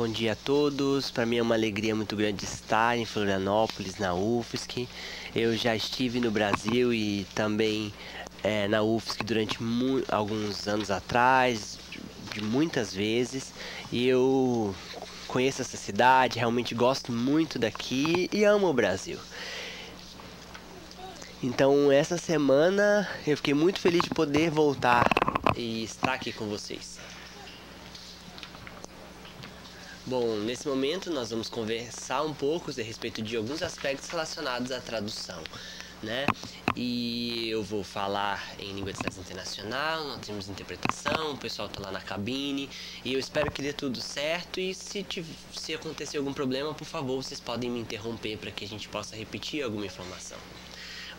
Bom dia a todos. Para mim é uma alegria muito grande estar em Florianópolis, na UFSC. Eu já estive no Brasil e também na UFSC durante alguns anos atrás, de muitas vezes. E eu conheço essa cidade, realmente gosto muito daqui e amo o Brasil. Então, essa semana eu fiquei muito feliz de poder voltar e estar aqui com vocês. Bom, nesse momento nós vamos conversar um pouco a respeito de alguns aspectos relacionados à tradução, né? E eu vou falar em língua de tradução internacional, nós temos interpretação, o pessoal tá lá na cabine, e eu espero que dê tudo certo. E se acontecer algum problema, por favor, vocês podem me interromper para que a gente possa repetir alguma informação.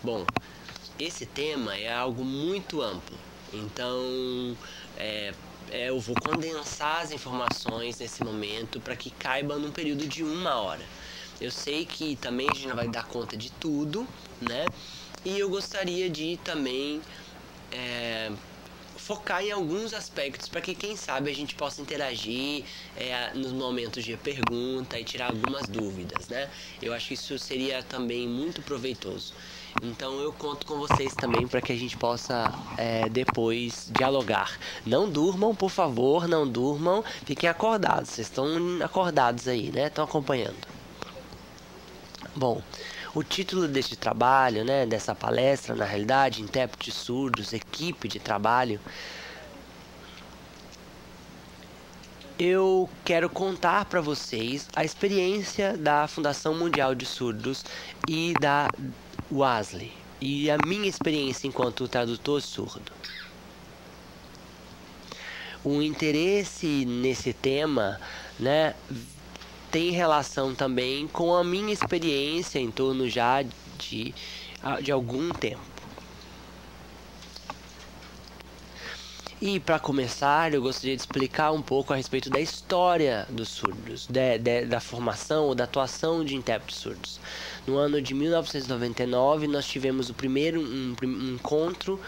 Bom, esse tema é algo muito amplo, então eu vou condensar as informações nesse momento para que caiba num período de 1 hora. Eu sei que também a gente não vai dar conta de tudo, né? E eu gostaria de também focar em alguns aspectos para que, quem sabe, a gente possa interagir nos momentos de pergunta e tirar algumas dúvidas, né? Eu acho que isso seria também muito proveitoso. Então eu conto com vocês também para que a gente possa depois dialogar. Não durmam, por favor, não durmam. Fiquem acordados. Vocês estão acordados aí, né? Estão acompanhando. Bom, o título deste trabalho, né, dessa palestra, na realidade, intérpretes surdos, equipe de trabalho, eu quero contar para vocês a experiência da Fundação Mundial de Surdos e da WASL e a minha experiência enquanto tradutor surdo. O interesse nesse tema, né, tem relação também com a minha experiência em torno já de algum tempo. E para começar, eu gostaria de explicar um pouco a respeito da história dos surdos, da formação ou da atuação de intérpretes surdos. No ano de 1999, nós tivemos o primeiro encontro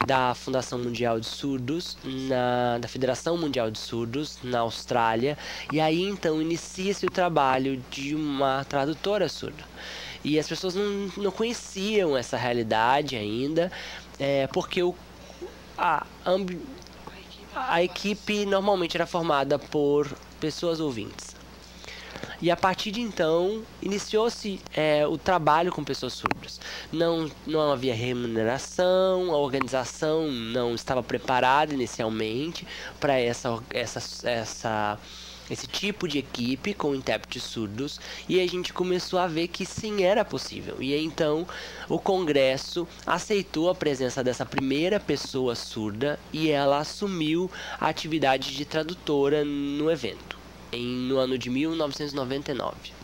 da Fundação Mundial de Surdos, da Federação Mundial de Surdos, na Austrália, e aí então inicia-se o trabalho de uma tradutora surda. E as pessoas não conheciam essa realidade ainda, porque a equipe normalmente era formada por pessoas ouvintes. E a partir de então, iniciou-se o trabalho com pessoas surdas. Não havia remuneração, a organização não estava preparada inicialmente para esse tipo de equipe com intérpretes surdos, e a gente começou a ver que sim, era possível. E então o Congresso aceitou a presença dessa primeira pessoa surda e ela assumiu a atividade de tradutora no evento, no ano de 1999.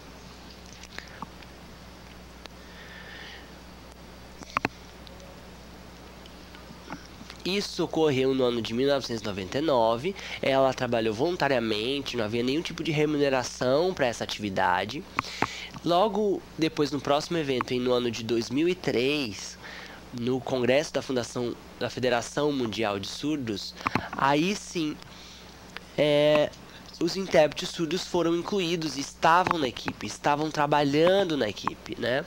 Isso ocorreu no ano de 1999, ela trabalhou voluntariamente, não havia nenhum tipo de remuneração para essa atividade. Logo depois, no próximo evento, no ano de 2003, no Congresso da Federação Mundial de Surdos, aí sim, os intérpretes surdos foram incluídos, estavam na equipe, estavam trabalhando na equipe, né?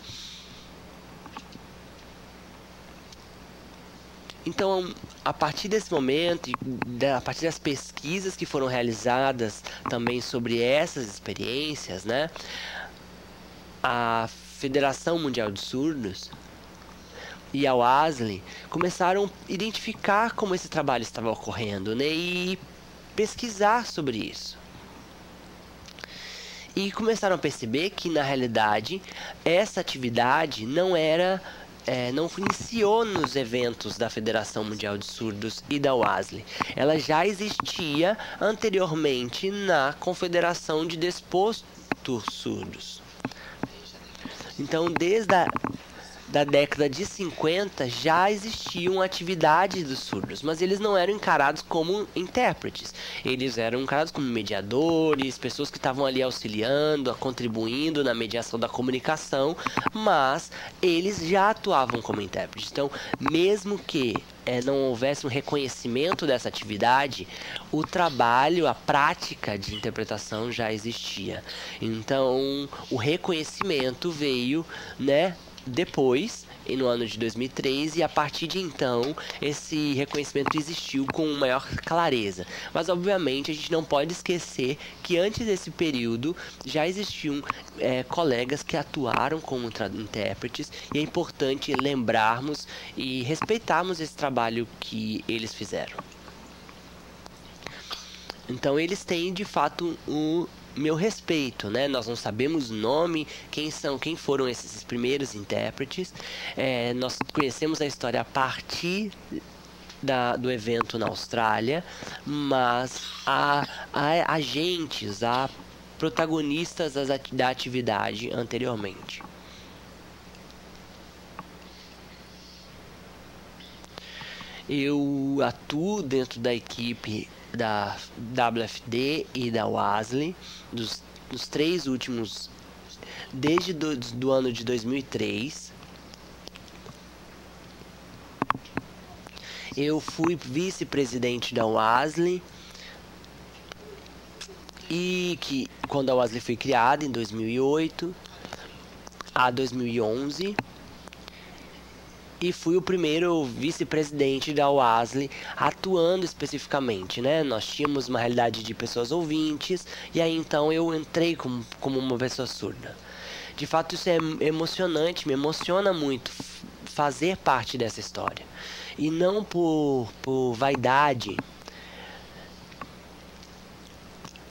Então, a partir desse momento, a partir das pesquisas que foram realizadas também sobre essas experiências, né, a Federação Mundial de Surdos e a WASL começaram a identificar como esse trabalho estava ocorrendo, né, e pesquisar sobre isso. E começaram a perceber que, na realidade, essa atividade não iniciou nos eventos da Federação Mundial de Surdos e da WASL. Ela já existia anteriormente na Confederação de Desportos Surdos. Então, da década de 50 já existiam atividades dos surdos, mas eles não eram encarados como intérpretes. Eles eram encarados como mediadores, pessoas que estavam ali auxiliando, contribuindo na mediação da comunicação, mas eles já atuavam como intérpretes. Então, mesmo que não houvesse um reconhecimento dessa atividade, o trabalho, a prática de interpretação já existia. Então, o reconhecimento veio, né, depois, no ano de 2003, e a partir de então esse reconhecimento existiu com maior clareza. Mas obviamente a gente não pode esquecer que antes desse período já existiam colegas que atuaram como intérpretes, e é importante lembrarmos e respeitarmos esse trabalho que eles fizeram. Então eles têm de fato o meu respeito, né? Nós não sabemos o nome, quem foram esses primeiros intérpretes. Nós conhecemos a história a partir do evento na Austrália, mas há agentes, há protagonistas da atividade anteriormente. Eu atuo dentro da equipe da WFD e da WASL nos 3 últimos, desde do ano de 2003. Eu fui vice-presidente da WASL, e que quando a WASL foi criada em 2008 a 2011. E fui o primeiro vice-presidente da WASL atuando especificamente, né? Nós tínhamos uma realidade de pessoas ouvintes, e aí então eu entrei como uma pessoa surda. De fato, isso é emocionante, me emociona muito fazer parte dessa história. E não por vaidade,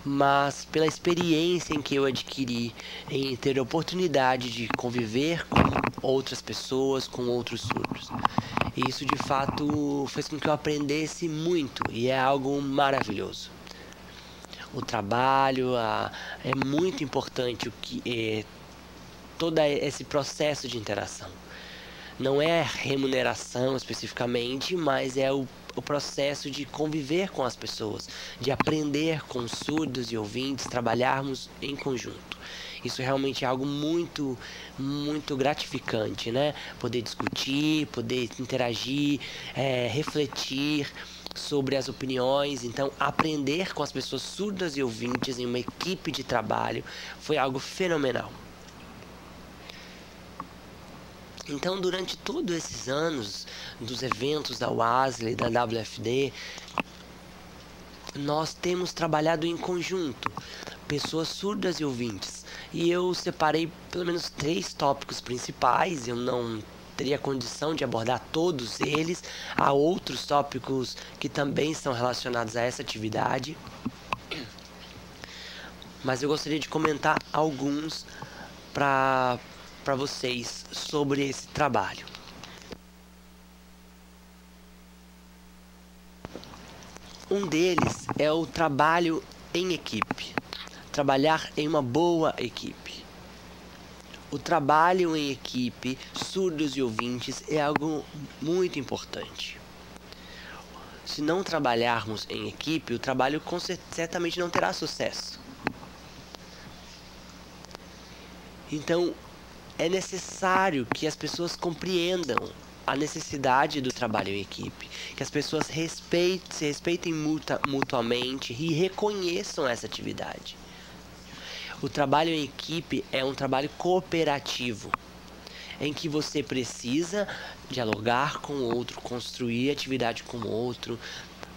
mas pela experiência em que eu adquiri em ter a oportunidade de conviver com outras pessoas, com outros surdos. E isso de fato fez com que eu aprendesse muito, e é algo maravilhoso. O trabalho é muito importante, todo esse processo de interação. Não é remuneração especificamente, mas é o processo de conviver com as pessoas, de aprender com surdos e ouvintes, trabalharmos em conjunto. Isso realmente é algo muito, muito gratificante, né? Poder discutir, poder interagir, refletir sobre as opiniões. Então, aprender com as pessoas surdas e ouvintes em uma equipe de trabalho foi algo fenomenal. Então, durante todos esses anos dos eventos da WASL e da WFD, nós temos trabalhado em conjunto, pessoas surdas e ouvintes. E eu separei pelo menos 3 tópicos principais. Eu não teria condição de abordar todos eles. Há outros tópicos que também estão relacionados a essa atividade, mas eu gostaria de comentar alguns para vocês sobre esse trabalho. Um deles é o trabalho em equipe. Trabalhar em uma boa equipe. O trabalho em equipe, surdos e ouvintes, é algo muito importante. Se não trabalharmos em equipe, o trabalho certamente não terá sucesso. Então, é necessário que as pessoas compreendam a necessidade do trabalho em equipe, que as pessoas se respeitem mutuamente e reconheçam essa atividade. O trabalho em equipe é um trabalho cooperativo, em que você precisa dialogar com o outro, construir atividade com o outro,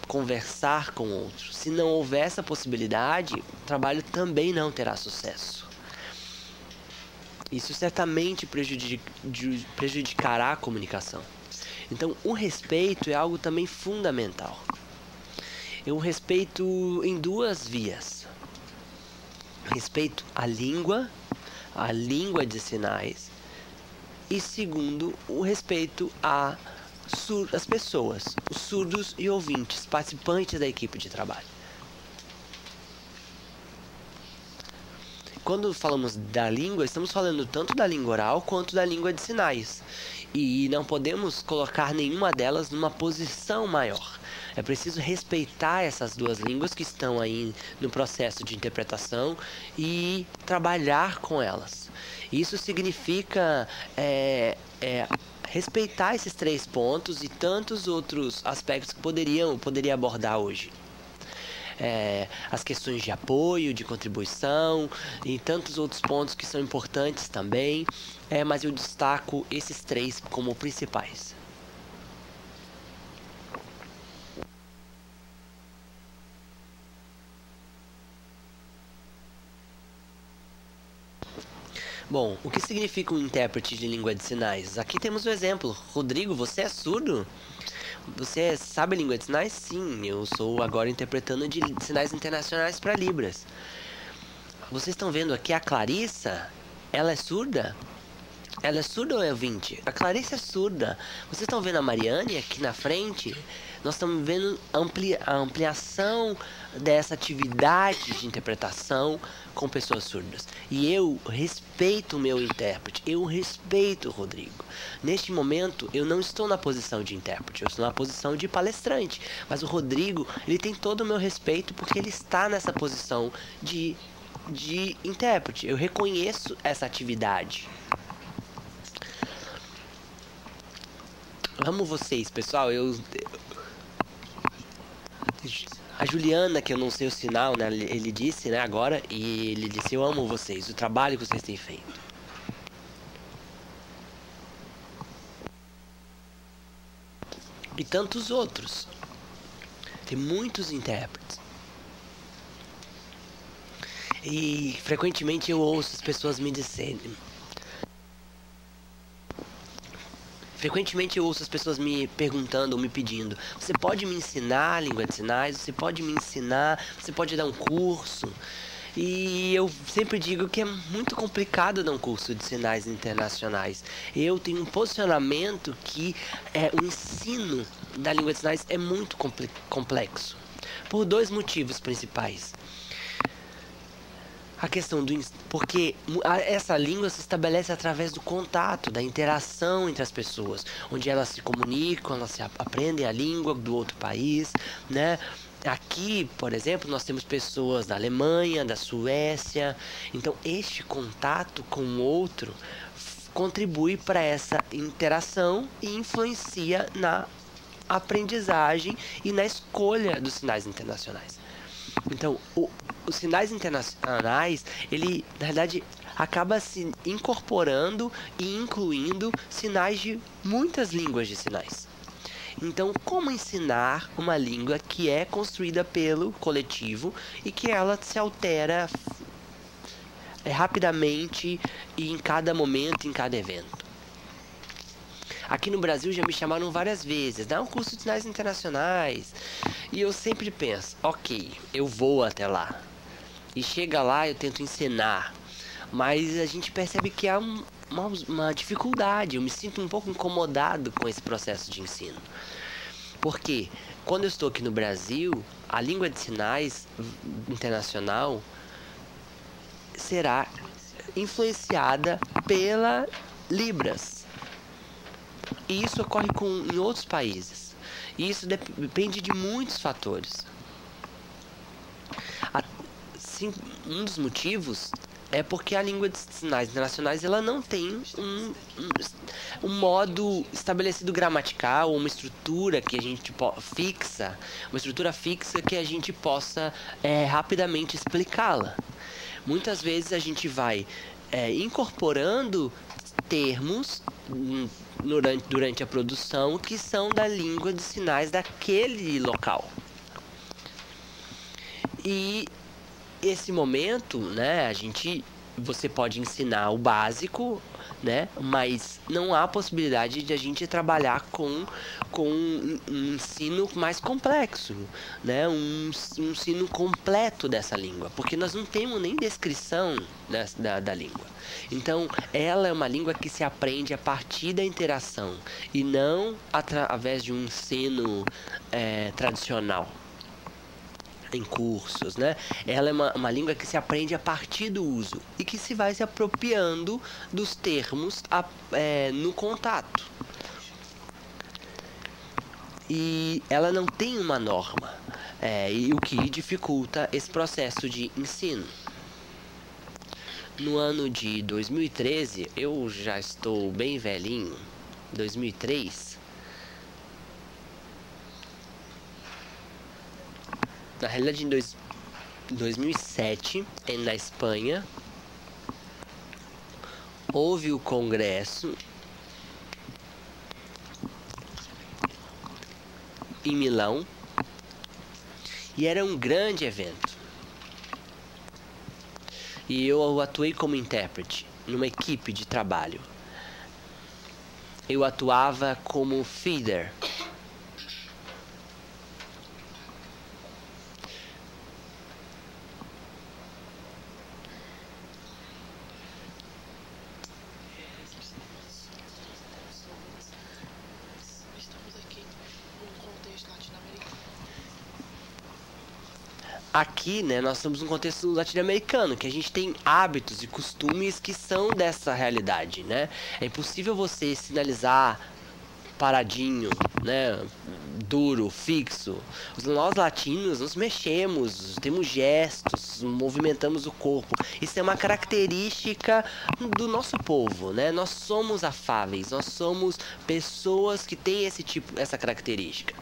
conversar com o outro. Se não houver essa possibilidade, o trabalho também não terá sucesso. Isso certamente prejudicará a comunicação. Então, o respeito é algo também fundamental. É um respeito em 2 vias. Respeito à língua de sinais, e segundo, o respeito às pessoas, os surdos e ouvintes, participantes da equipe de trabalho. quando falamos da língua, estamos falando tanto da língua oral quanto da língua de sinais. E não podemos colocar nenhuma delas numa posição maior. É preciso respeitar essas duas línguas que estão aí no processo de interpretação e trabalhar com elas. Isso significa respeitar esses 3 pontos e tantos outros aspectos que poderia abordar hoje. As questões de apoio, de contribuição e tantos outros pontos que são importantes também, mas eu destaco esses 3 como principais. Bom, o que significa um intérprete de língua de sinais? Aqui temos um exemplo. Rodrigo, você é surdo? Você sabe língua de sinais? Sim, eu sou agora interpretando de sinais internacionais para Libras. Vocês estão vendo aqui a Clarissa? Ela é surda? Ela é surda ou é ouvinte? A Clarissa é surda. Vocês estão vendo a Mariane aqui na frente? Nós estamos vendo a ampliação dessa atividade de interpretação com pessoas surdas. E eu respeito o meu intérprete, eu respeito o Rodrigo. Neste momento, eu não estou na posição de intérprete, eu estou na posição de palestrante. Mas o Rodrigo, ele tem todo o meu respeito porque ele está nessa posição de intérprete. Eu reconheço essa atividade. Amo vocês, pessoal. A Juliana, que eu não sei o sinal, né? Ele disse, né, agora, e ele disse: eu amo vocês, o trabalho que vocês têm feito. E tantos outros. Tem muitos intérpretes. E frequentemente eu ouço as pessoas me dizerem. Frequentemente eu ouço as pessoas me perguntando ou me pedindo: você pode me ensinar a língua de sinais? Você pode me ensinar? Você pode dar um curso? E eu sempre digo que é muito complicado dar um curso de sinais internacionais. Eu tenho um posicionamento que o ensino da língua de sinais é muito complexo. Por 2 motivos principais. A questão porque essa língua se estabelece através do contato, da interação entre as pessoas, onde elas se comunicam, elas aprendem a língua do outro país, né? Aqui, por exemplo, nós temos pessoas da Alemanha, da Suécia. Então, este contato com o outro contribui para essa interação e influencia na aprendizagem e na escolha dos sinais internacionais. Então, os sinais internacionais, ele, na verdade, acaba se incorporando e incluindo sinais de muitas línguas de sinais. Então, como ensinar uma língua que é construída pelo coletivo e que ela se altera rapidamente e em cada momento, em cada evento? Aqui no Brasil já me chamaram várias vezes: dá um curso de sinais internacionais. E eu sempre penso: ok, eu vou até lá. E chega lá, eu tento ensinar. Mas a gente percebe que há uma dificuldade. Eu me sinto um pouco incomodado com esse processo de ensino. Porque quando eu estou aqui no Brasil, a língua de sinais internacional será influenciada pela Libras. E isso ocorre em outros países. E isso depende de muitos fatores. Um dos motivos é porque a língua de sinais internacionais ela não tem um modo estabelecido gramatical, uma estrutura que a gente fixa, uma estrutura fixa que a gente possa rapidamente explicá-la. Muitas vezes a gente vai incorporando termos durante a produção que são da língua de sinais daquele local. E esse momento, né, você pode ensinar o básico, né, mas não há possibilidade de a gente trabalhar com um ensino mais complexo, né, um ensino completo dessa língua, porque nós não temos nem descrição da língua. Então, ela é uma língua que se aprende a partir da interação e não através de um ensino tradicional. em cursos, né? Ela é uma língua que se aprende a partir do uso e que se vai se apropriando dos termos no contato. E ela não tem uma norma, e o que dificulta esse processo de ensino. No ano de 2013, eu já estou bem velhinho, 2003, na realidade em 2007, na Espanha, houve o congresso em Milão e era um grande evento. E eu atuei como intérprete numa equipe de trabalho. Eu atuava como feeder. Aqui, né, nós estamos num contexto latino-americano, que a gente tem hábitos e costumes que são dessa realidade, né? É impossível você sinalizar paradinho, né, duro, fixo. Nós latinos nos mexemos, temos gestos, movimentamos o corpo. Isso é uma característica do nosso povo, né? Nós somos afáveis, nós somos pessoas que têm essa característica.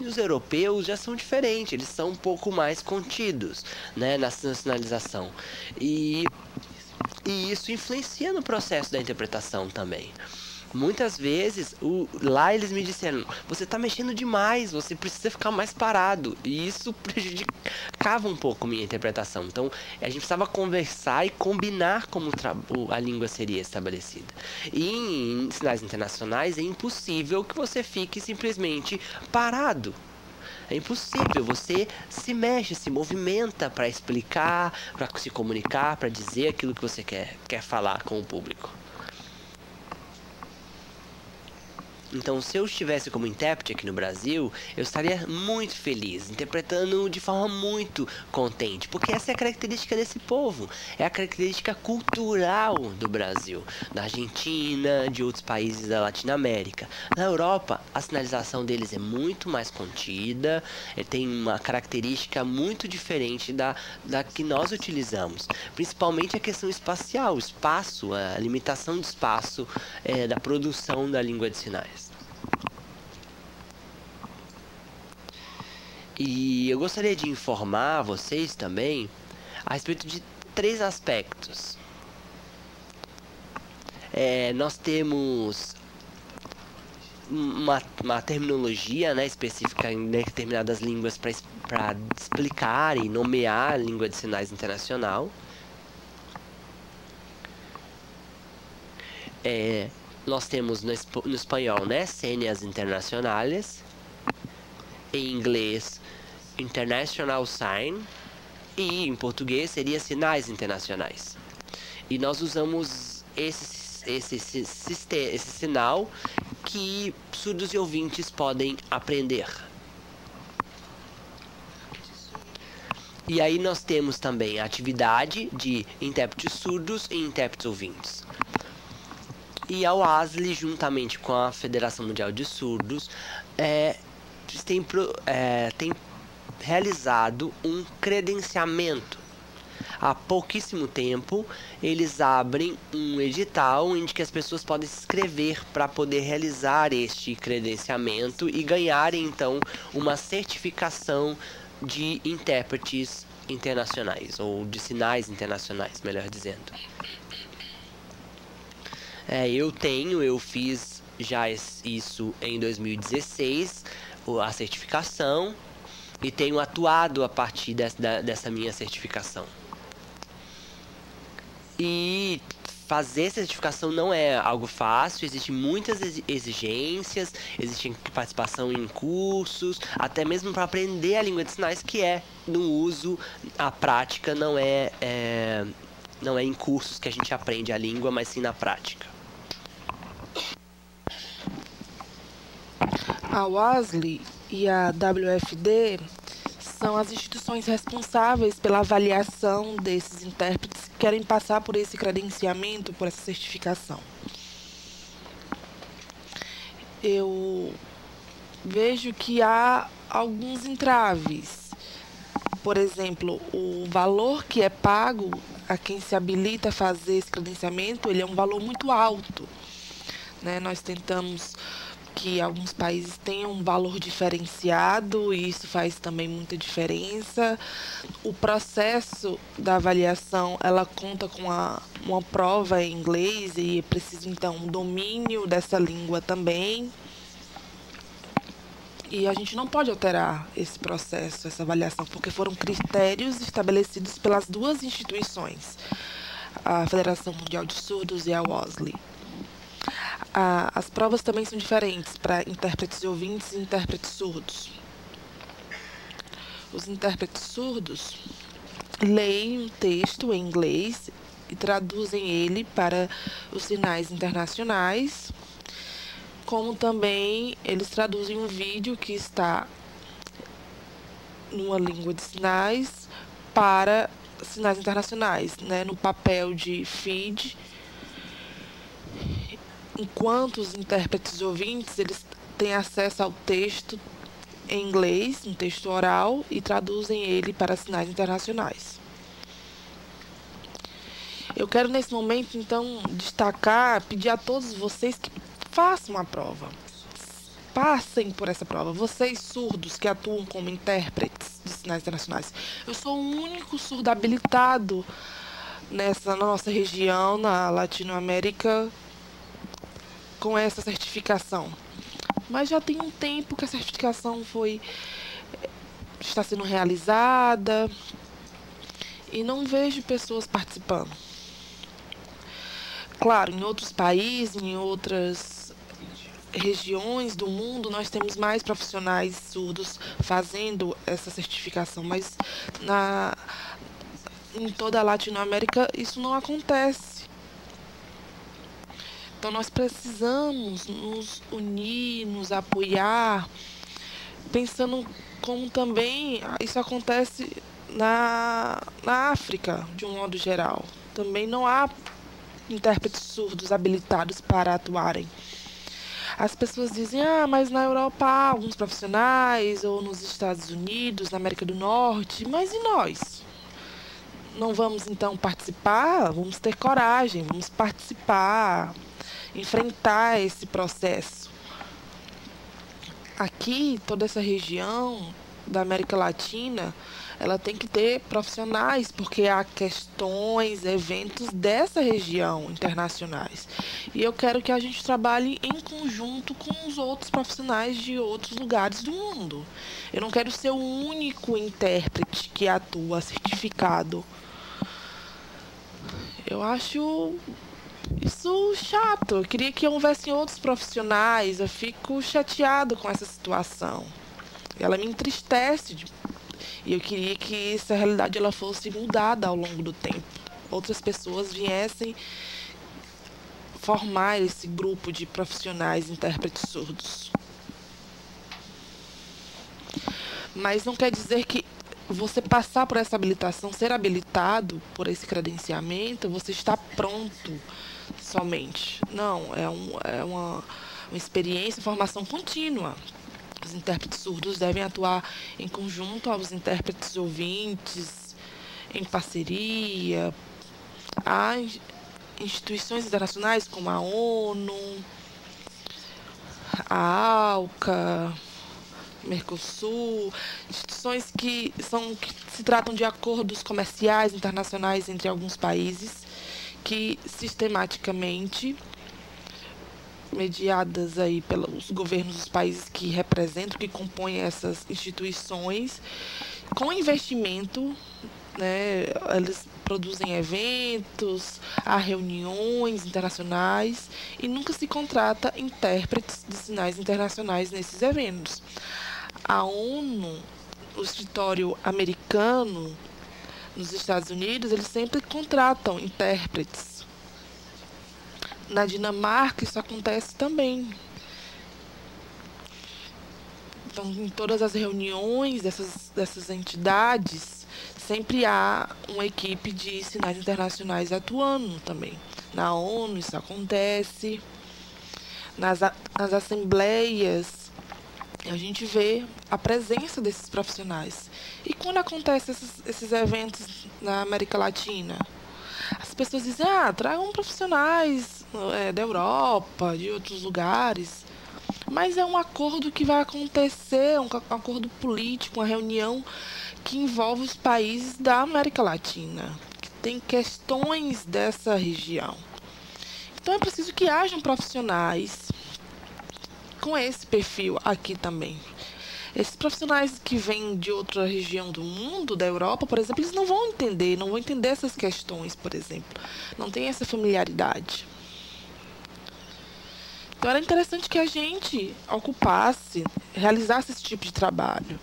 E os europeus já são diferentes, eles são um pouco mais contidos, né, na sinalização. E isso influencia no processo da interpretação também. Muitas vezes, lá eles me disseram, você tá mexendo demais, você precisa ficar mais parado. E isso prejudicava um pouco minha interpretação. Então, a gente precisava conversar e combinar como a língua seria estabelecida. E em sinais internacionais é impossível que você fique simplesmente parado. É impossível, você se mexe, se movimenta para explicar, para se comunicar, para dizer aquilo que você quer falar com o público. Então, se eu estivesse como intérprete aqui no Brasil, eu estaria muito feliz, interpretando de forma muito contente, porque essa é a característica desse povo, é a característica cultural do Brasil, da Argentina, de outros países da Latinoamérica. Na Europa, a sinalização deles é muito mais contida, tem uma característica muito diferente da que nós utilizamos, principalmente a questão espacial, o espaço, a limitação de espaço da produção da língua de sinais. E eu gostaria de informar vocês também a respeito de 3 aspectos. Nós temos uma terminologia, né, específica em determinadas línguas para explicar e nomear a língua de sinais internacional. Nós temos no espanhol, né, señas internacionales, em inglês, International Sign, e em português seria sinais internacionais. E nós usamos esse sinal que surdos e ouvintes podem aprender. E aí nós temos também a atividade de intérpretes surdos e intérpretes ouvintes. E a UASL, juntamente com a Federação Mundial de Surdos, tem realizado um credenciamento. Há pouquíssimo tempo, eles abrem um edital em que as pessoas podem se inscrever para poder realizar este credenciamento e ganharem, então, uma certificação de intérpretes internacionais, ou de sinais internacionais, melhor dizendo. Eu fiz já isso em 2016, a certificação, e tenho atuado a partir dessa minha certificação. E fazer essa certificação não é algo fácil, existem muitas exigências, existe participação em cursos, até mesmo para aprender a língua de sinais, que no uso, a prática não é em cursos que a gente aprende a língua, mas sim na prática. A UASL e a WFD são as instituições responsáveis pela avaliação desses intérpretes que querem passar por esse credenciamento, por essa certificação. Eu vejo que há alguns entraves. Por exemplo, o valor que é pago a quem se habilita a fazer esse credenciamento, ele é um valor muito alto, né? Nós tentamos que alguns países tenham um valor diferenciado e isso faz também muita diferença. O processo da avaliação, ela conta com uma prova em inglês e é preciso, então, um domínio dessa língua também. E a gente não pode alterar esse processo, essa avaliação, porque foram critérios estabelecidos pelas duas instituições, a Federação Mundial de Surdos e a WOSLI. As provas também são diferentes para intérpretes e ouvintes e intérpretes surdos. Os intérpretes surdos leem um texto em inglês e traduzem ele para os sinais internacionais, como também eles traduzem um vídeo que está numa língua de sinais para sinais internacionais, né, no papel de feed, enquanto os intérpretes e ouvintes eles têm acesso ao texto em inglês, um texto oral, e traduzem ele para sinais internacionais. Eu quero nesse momento, então, destacar, pedir a todos vocês que façam a prova. Passem por essa prova. Vocês surdos que atuam como intérpretes de sinais internacionais. Eu sou o único surdo habilitado na nossa região, na Latinoamérica, com essa certificação. Mas já tem um tempo que a certificação está sendo realizada e não vejo pessoas participando. Claro, em outros países, em outras regiões do mundo, nós temos mais profissionais surdos fazendo essa certificação, mas em toda a Latinoamérica isso não acontece. Então nós precisamos nos unir, nos apoiar, pensando como também isso acontece na África, de um modo geral. Também não há intérpretes surdos habilitados para atuarem. As pessoas dizem, mas na Europa há alguns profissionais, ou nos Estados Unidos, na América do Norte, mas e nós? Não vamos então participar? Vamos ter coragem, vamos participar, enfrentar esse processo. Aqui, toda essa região da América Latina, ela tem que ter profissionais, porque há questões, eventos dessa região internacionais. E eu quero que a gente trabalhe em conjunto com os outros profissionais de outros lugares do mundo. Eu não quero ser o único intérprete que atua certificado. Eu acho isso chato. Eu queria que houvessem outros profissionais. Eu fico chateado com essa situação. Ela me entristece e eu queria que essa realidade ela fosse mudada ao longo do tempo. Outras pessoas viessem formar esse grupo de profissionais intérpretes surdos. Mas não quer dizer que você passar por essa habilitação, ser habilitado por esse credenciamento, você está pronto somente. Não, é uma experiência, formação contínua. Os intérpretes surdos devem atuar em conjunto aos intérpretes ouvintes, em parceria. Há instituições internacionais como a ONU, a ALCA, Mercosul, instituições que se tratam de acordos comerciais internacionais entre alguns países que sistematicamente, mediadas aí pelos governos dos países que representam, que compõem essas instituições, com investimento, né, eles produzem eventos, há reuniões internacionais e nunca se contrata intérpretes de sinais internacionais nesses eventos. A ONU, o escritório americano nos Estados Unidos, eles sempre contratam intérpretes. Na Dinamarca, isso acontece também. Então, em todas as reuniões dessas entidades, sempre há uma equipe de sinais internacionais atuando também. Na ONU isso acontece, nas assembleias, a gente vê a presença desses profissionais. E quando acontecem esses eventos na América Latina, as pessoas dizem, tragam profissionais da Europa, de outros lugares. Mas é um acordo que vai acontecer, um acordo político, uma reunião que envolve os países da América Latina, que tem questões dessa região. Então é preciso que hajam profissionais com esse perfil aqui também. Esses profissionais que vêm de outra região do mundo, da Europa, por exemplo, eles não vão entender essas questões, por exemplo. Não tem essa familiaridade. Então era interessante que a gente ocupasse, realizasse esse tipo de trabalho.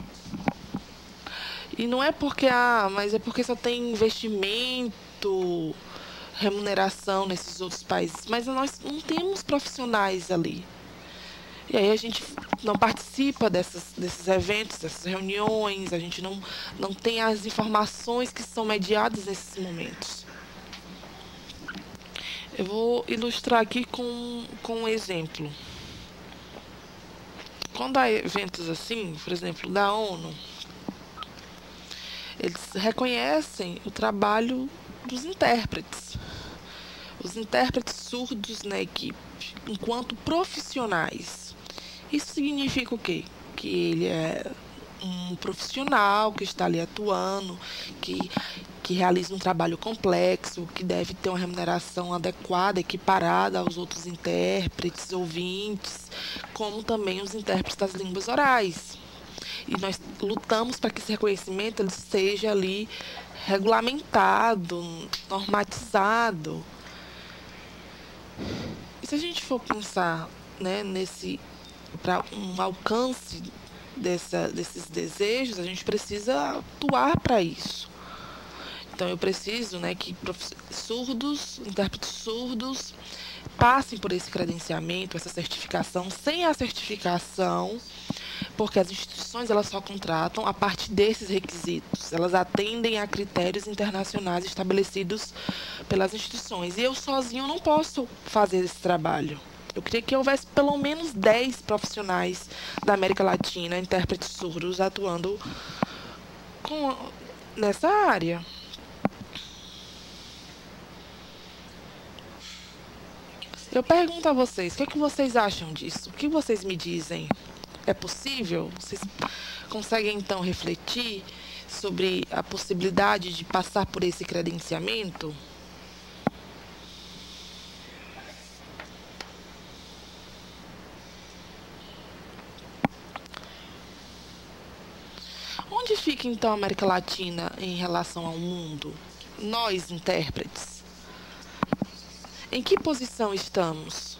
E não é porque, mas é porque só tem investimento, remuneração nesses outros países. Mas nós não temos profissionais ali. E aí a gente não participa desses eventos, dessas reuniões, a gente não tem as informações que são mediadas nesses momentos. Eu vou ilustrar aqui com um exemplo. Quando há eventos assim, por exemplo, da ONU, eles reconhecem o trabalho dos intérpretes. Os intérpretes surdos na equipe, enquanto profissionais. Isso significa o quê? Que ele é um profissional que está ali atuando, que realiza um trabalho complexo, que deve ter uma remuneração adequada, equiparada aos outros intérpretes, ouvintes, como também os intérpretes das línguas orais. E nós lutamos para que esse reconhecimento ele seja ali regulamentado, normatizado. E se a gente for pensar, né, para um alcance desses desejos, a gente precisa atuar para isso. Então eu preciso, né, que intérpretes surdos, passem por esse credenciamento, essa certificação. Sem a certificação, porque as instituições elas só contratam a partir desses requisitos. Elas atendem a critérios internacionais estabelecidos pelas instituições. E eu sozinho não posso fazer esse trabalho. Eu queria que houvesse pelo menos 10 profissionais da América Latina, intérpretes surdos, atuando nessa área. Eu pergunto a vocês, o que vocês acham disso? O que vocês me dizem? É possível? Vocês conseguem, então, refletir sobre a possibilidade de passar por esse credenciamento? Onde fica, então, a América Latina em relação ao mundo? Nós, intérpretes. Em que posição estamos?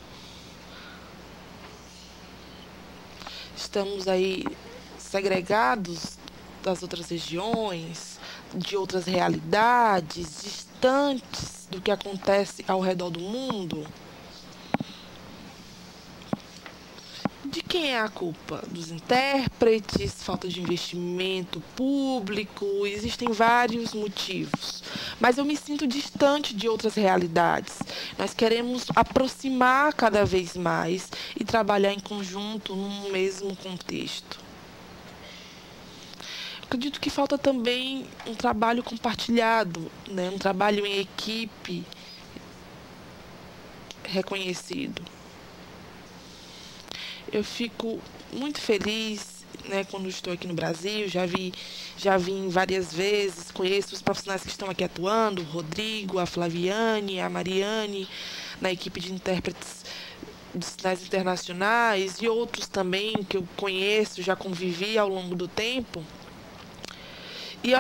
Estamos aí segregados das outras regiões, de outras realidades, distantes do que acontece ao redor do mundo? De quem é a culpa? Dos intérpretes, falta de investimento público, existem vários motivos. Mas eu me sinto distante de outras realidades. Nós queremos aproximar cada vez mais e trabalhar em conjunto num mesmo contexto. Acredito que falta também um trabalho compartilhado, né? Um trabalho em equipe reconhecido. Eu fico muito feliz, né, quando estou aqui no Brasil. Já vim várias vezes, conheço os profissionais que estão aqui atuando, o Rodrigo, a Flaviane, a Mariane, na equipe de intérpretes de sinais internacionais e outros também que eu conheço, já convivi ao longo do tempo. E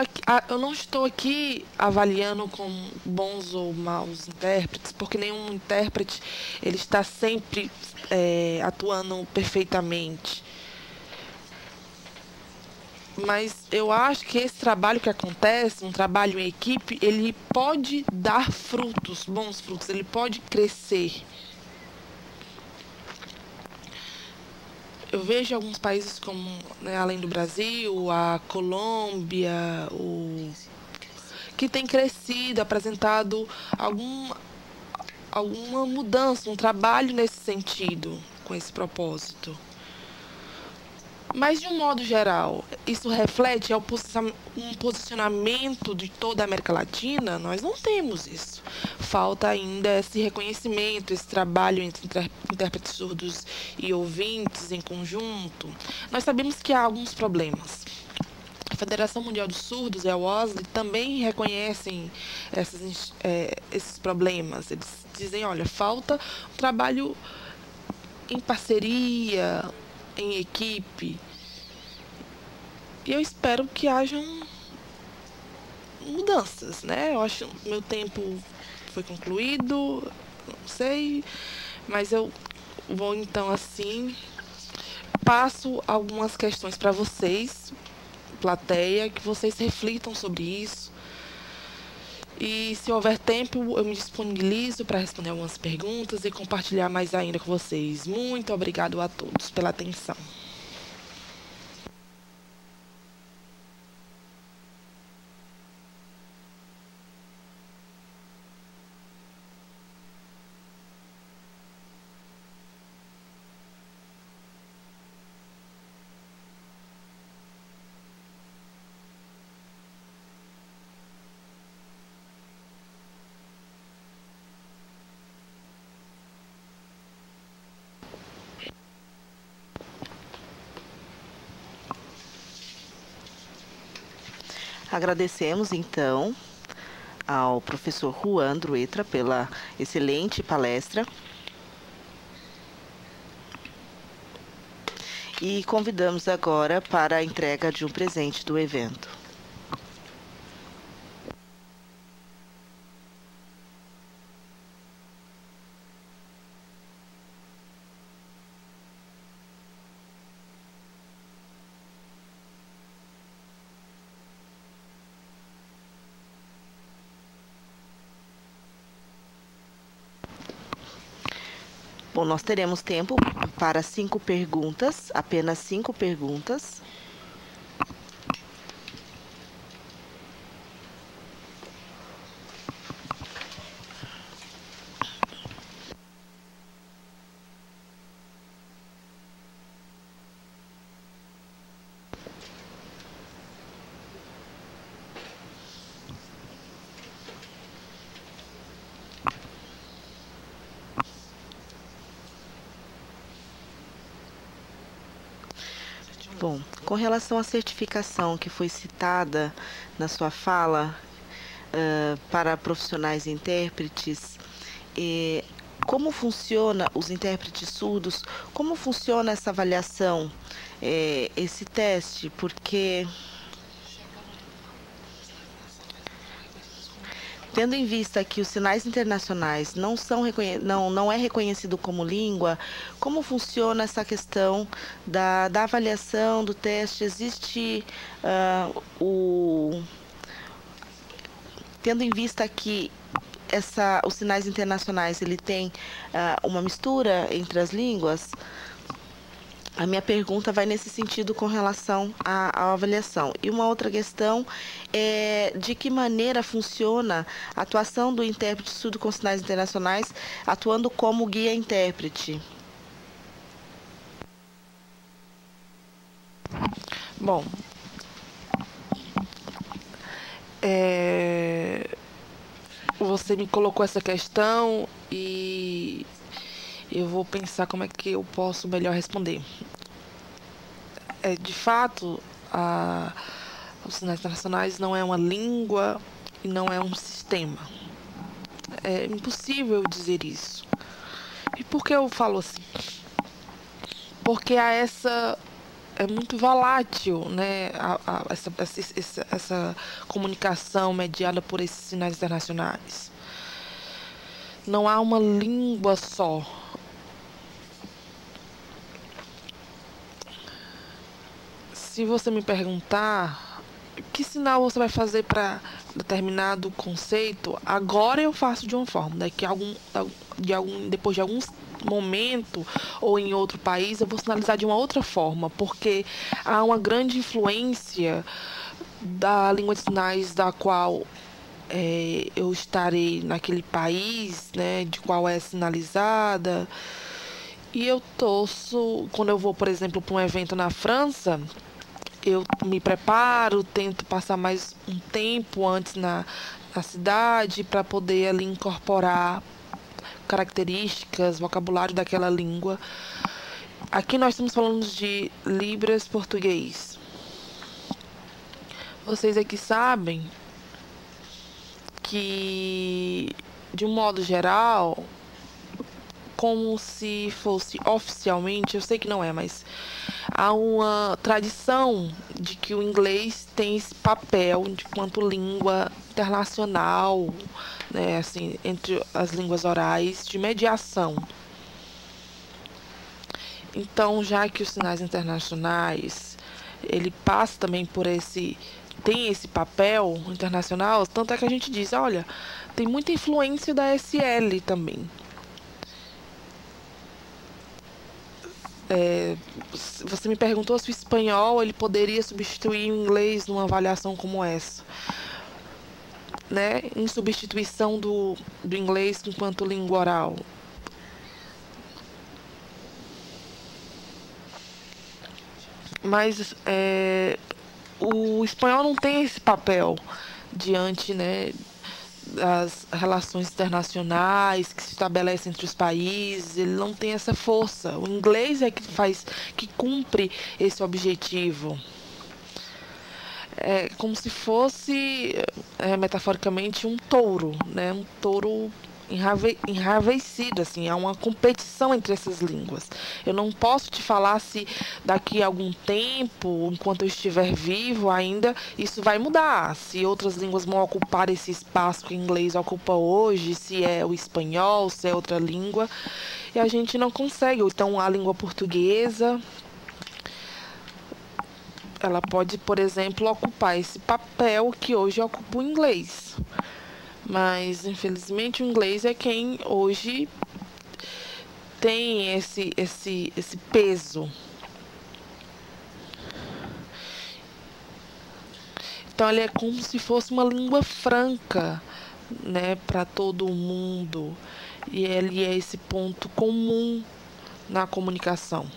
eu não estou aqui avaliando como bons ou maus intérpretes, porque nenhum intérprete ele está sempre atuando perfeitamente. Mas eu acho que esse trabalho que acontece, um trabalho em equipe, ele pode dar frutos, bons frutos, ele pode crescer. eu vejo alguns países como, né, além do Brasil, a Colômbia, que tem crescido, apresentado alguma mudança, um trabalho nesse sentido, com esse propósito. Mas, de um modo geral, isso reflete um posicionamento de toda a América Latina? Nós não temos isso. Falta ainda esse reconhecimento, esse trabalho entre intérpretes surdos e ouvintes em conjunto. Nós sabemos que há alguns problemas. A Federação Mundial dos Surdos e a WOSL também reconhecem esses problemas. Eles dizem, olha, falta um trabalho em parceria, em equipe. E eu espero que hajam mudanças, né? Eu acho que meu tempo foi concluído, não sei, mas eu vou então assim, passo algumas questões para vocês, plateia, que vocês reflitam sobre isso. E se houver tempo, eu me disponibilizo para responder algumas perguntas e compartilhar mais ainda com vocês. Muito obrigado a todos pela atenção. Agradecemos, então, ao professor Juan Druetra pela excelente palestra. E convidamos agora para a entrega de um presente do evento. Bom, nós teremos tempo para 5 perguntas, apenas 5 perguntas. Bom, com relação à certificação que foi citada na sua fala para profissionais e intérpretes, como funciona os intérpretes surdos? Como funciona essa avaliação, esse teste? Porque, tendo em vista que os sinais internacionais não é reconhecido como língua, como funciona essa questão da avaliação do teste? Existe tendo em vista que os sinais internacionais ele tem uma mistura entre as línguas, a minha pergunta vai nesse sentido com relação à avaliação. E uma outra questão é de que maneira funciona a atuação do intérprete surdo com sinais internacionais atuando como guia-intérprete. Bom, você me colocou essa questão e eu vou pensar como é que eu posso melhor responder. De fato, os sinais internacionais não é uma língua e não é um sistema. É impossível dizer isso. E por que eu falo assim? Porque é muito volátil, né? Essa comunicação mediada por esses sinais internacionais. Não há uma língua só. Se você me perguntar que sinal você vai fazer para determinado conceito, agora eu faço de uma forma, depois de alguns momento ou em outro país eu vou sinalizar de uma outra forma, porque há uma grande influência da língua de sinais da qual eu estarei naquele país, né, de qual é sinalizada. E eu torço, quando eu vou, por exemplo, para um evento na França, eu me preparo, tento passar mais um tempo antes na cidade para poder ali incorporar características, vocabulário daquela língua. Aqui nós estamos falando de Libras português. Vocês aqui sabem que, de um modo geral, como se fosse oficialmente, eu sei que não é, mas há uma tradição de que o inglês tem esse papel de quanto língua internacional, né, assim, entre as línguas orais, de mediação. Então, já que os sinais internacionais, ele passa também tem esse papel internacional, tanto é que a gente diz, olha, tem muita influência da SL também. Você me perguntou se o espanhol ele poderia substituir o inglês numa avaliação como essa, né? Em substituição do inglês enquanto língua oral. Mas o espanhol não tem esse papel diante, né, das relações internacionais que se estabelecem entre os países. Ele não tem essa força. O inglês é que cumpre esse objetivo. É como se fosse, metaforicamente, um touro, né? Um touro enraivecido, assim, há uma competição entre essas línguas. Eu não posso te falar se daqui a algum tempo, enquanto eu estiver vivo ainda, isso vai mudar, se outras línguas vão ocupar esse espaço que o inglês ocupa hoje, se é o espanhol, se é outra língua, e a gente não consegue. Então, a língua portuguesa, ela pode, por exemplo, ocupar esse papel que hoje ocupa o inglês. Mas, infelizmente, o inglês é quem hoje tem esse peso. Então, ele é como se fosse uma língua franca, né, para todo mundo. E ele é esse ponto comum na comunicação.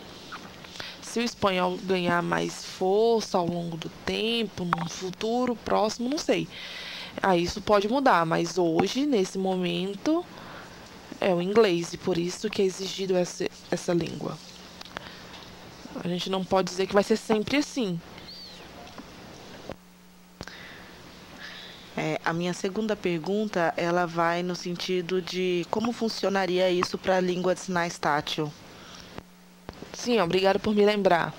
Se o espanhol ganhar mais força ao longo do tempo, num futuro próximo, não sei. Aí isso pode mudar, mas hoje, nesse momento, é o inglês, e por isso que é exigido essa língua. A gente não pode dizer que vai ser sempre assim. A minha segunda pergunta, ela vai no sentido de como funcionaria isso para a língua de sinais tátil. Sim, obrigado por me lembrar.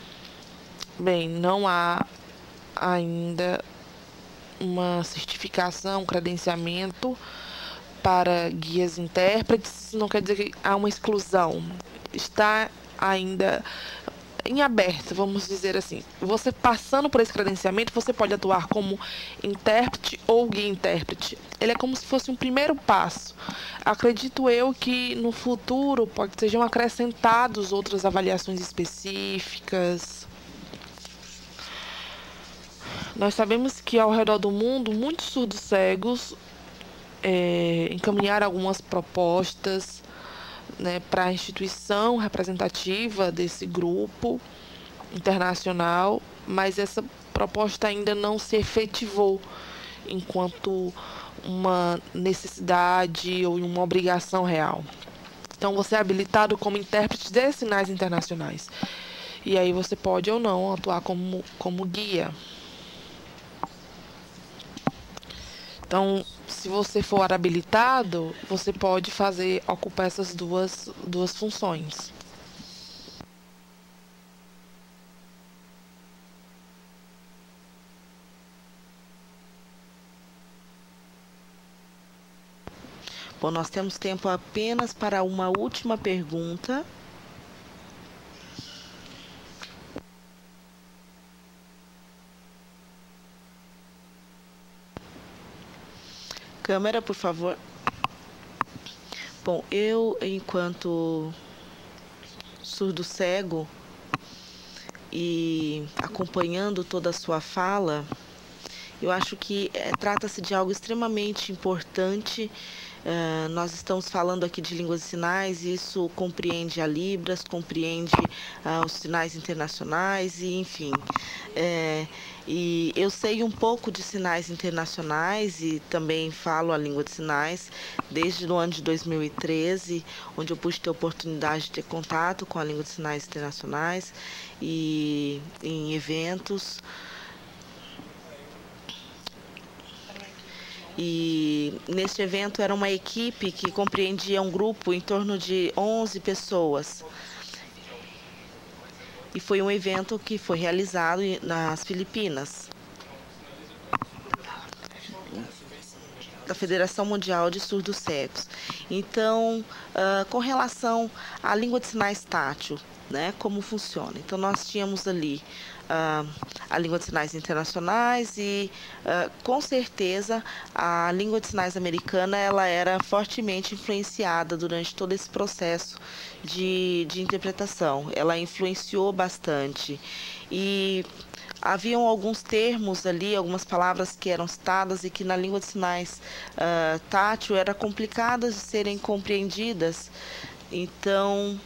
Bem, não há ainda uma certificação, um credenciamento para guias intérpretes. Isso não quer dizer que há uma exclusão. Está ainda em aberto, vamos dizer assim. Você passando por esse credenciamento, você pode atuar como intérprete ou guia intérprete. Ele é como se fosse um primeiro passo. Acredito eu que no futuro sejam acrescentados outras avaliações específicas. Nós sabemos que ao redor do mundo, muitos surdos cegos encaminharam algumas propostas, né, para a instituição representativa desse grupo internacional, mas essa proposta ainda não se efetivou enquanto uma necessidade ou uma obrigação real. Então, você é habilitado como intérprete de sinais internacionais. E aí você pode ou não atuar como guia. Então, se você for habilitado, você pode ocupar essas duas funções. Bom, nós temos tempo apenas para uma última pergunta. câmera, por favor. Bom, eu, enquanto surdo-cego e acompanhando toda a sua fala, eu acho que trata-se de algo extremamente importante. Nós estamos falando aqui de línguas de sinais, e isso compreende a Libras, compreende os sinais internacionais, e enfim. E eu sei um pouco de sinais internacionais e também falo a língua de sinais desde o ano de 2013, onde eu pude ter oportunidade de ter contato com a língua de sinais internacionais e em eventos. E neste evento era uma equipe que compreendia um grupo em torno de 11 pessoas. E foi um evento que foi realizado nas Filipinas, da Federação Mundial de Surdos Cegos. Então, com relação à língua de sinais tátil, né, como funciona? Então, nós tínhamos ali a língua de sinais internacionais e, com certeza, a língua de sinais americana ela era fortemente influenciada durante todo esse processo de interpretação. Ela influenciou bastante. E haviam alguns termos ali, algumas palavras que eram citadas e que na língua de sinais tátil eram complicadas de serem compreendidas. Então,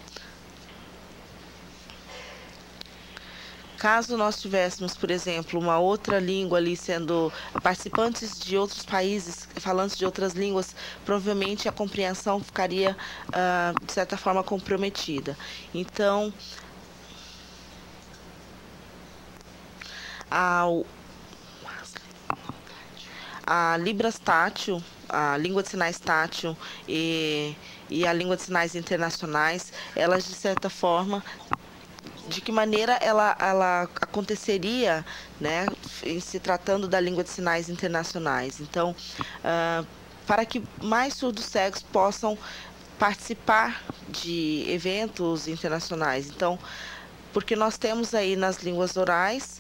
caso nós tivéssemos, por exemplo, uma outra língua ali sendo participantes de outros países, falantes de outras línguas, provavelmente a compreensão ficaria, de certa forma, comprometida. Então, a Libras tátil, a língua de sinais tátil e a língua de sinais internacionais, elas, de certa forma, de que maneira ela aconteceria, né, em se tratando da língua de sinais internacionais. Então, para que mais surdos cegos possam participar de eventos internacionais. Então, porque nós temos aí nas línguas orais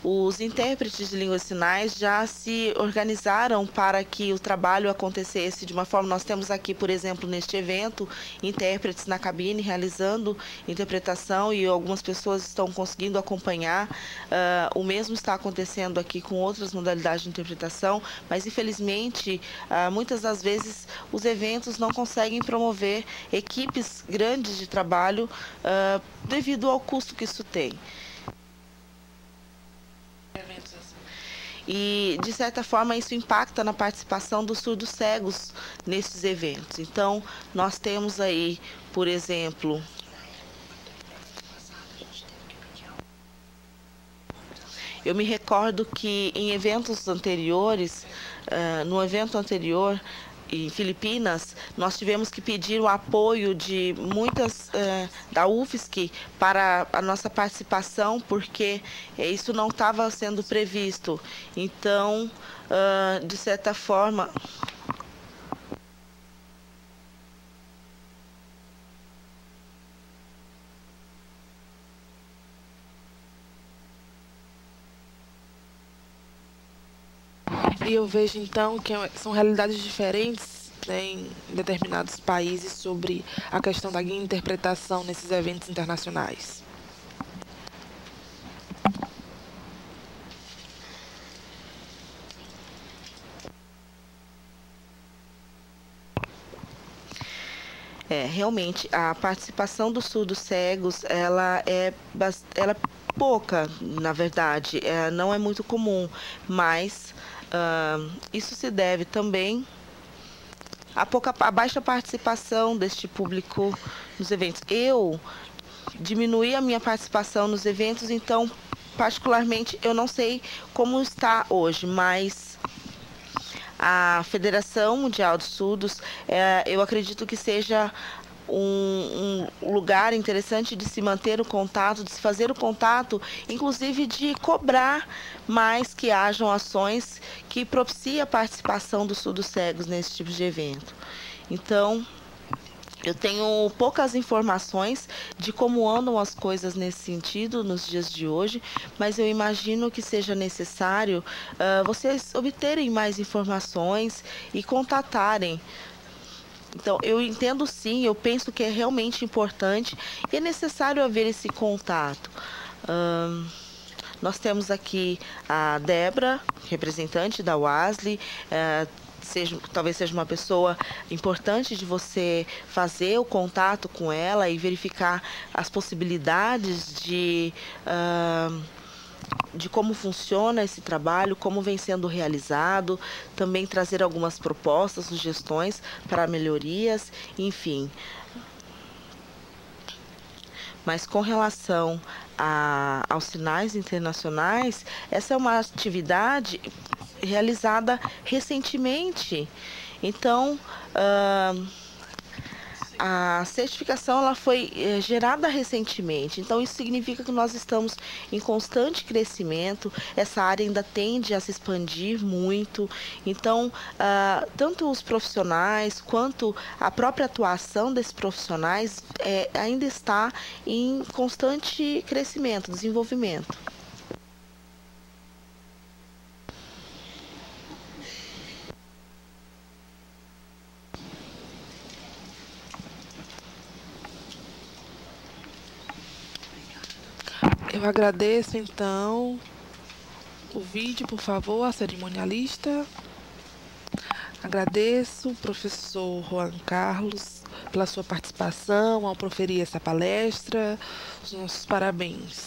os intérpretes de línguas de sinais já se organizaram para que o trabalho acontecesse de uma forma. Nós temos aqui, por exemplo, neste evento, intérpretes na cabine realizando interpretação e algumas pessoas estão conseguindo acompanhar. O mesmo está acontecendo aqui com outras modalidades de interpretação, mas infelizmente, muitas das vezes, os eventos não conseguem promover equipes grandes de trabalho devido ao custo que isso tem. E, de certa forma, isso impacta na participação dos surdos cegos nesses eventos. Então, nós temos aí, por exemplo, eu me recordo que em eventos anteriores, no evento anterior, em Filipinas, nós tivemos que pedir o apoio de muitas da UFSC para a nossa participação, porque isso não estava sendo previsto. Então, de certa forma, e eu vejo, então, que são realidades diferentes, né, em determinados países sobre a questão da interpretação nesses eventos internacionais. Realmente, a participação dos surdos cegos, ela é pouca, na verdade, não é muito comum, mas isso se deve também à baixa participação deste público nos eventos. Eu diminuí a minha participação nos eventos, então, particularmente, eu não sei como está hoje, mas a Federação Mundial dos Surdos, eu acredito que seja um lugar interessante de se manter o contato, de se fazer o contato, inclusive de cobrar mais que hajam ações que propiciem a participação dos surdos cegos nesse tipo de evento. Então, Eu tenho poucas informações de como andam as coisas nesse sentido nos dias de hoje, mas eu imagino que seja necessário vocês obterem mais informações e contatarem. Então, eu entendo sim, eu penso que é realmente importante e é necessário haver esse contato. Nós temos aqui a Débora, representante da UASL, talvez seja uma pessoa importante de você fazer o contato com ela e verificar as possibilidades de como funciona esse trabalho, como vem sendo realizado, também trazer algumas propostas, sugestões para melhorias, enfim. Mas com relação aos sinais internacionais, essa é uma atividade realizada recentemente. Então, a certificação ela foi gerada recentemente, então isso significa que nós estamos em constante crescimento, essa área ainda tende a se expandir muito, então tanto os profissionais quanto a própria atuação desses profissionais ainda está em constante crescimento, desenvolvimento. Eu agradeço, então, o vídeo, por favor, a cerimonialista. Agradeço o professor Juan Carlos pela sua participação ao proferir essa palestra. Os nossos parabéns.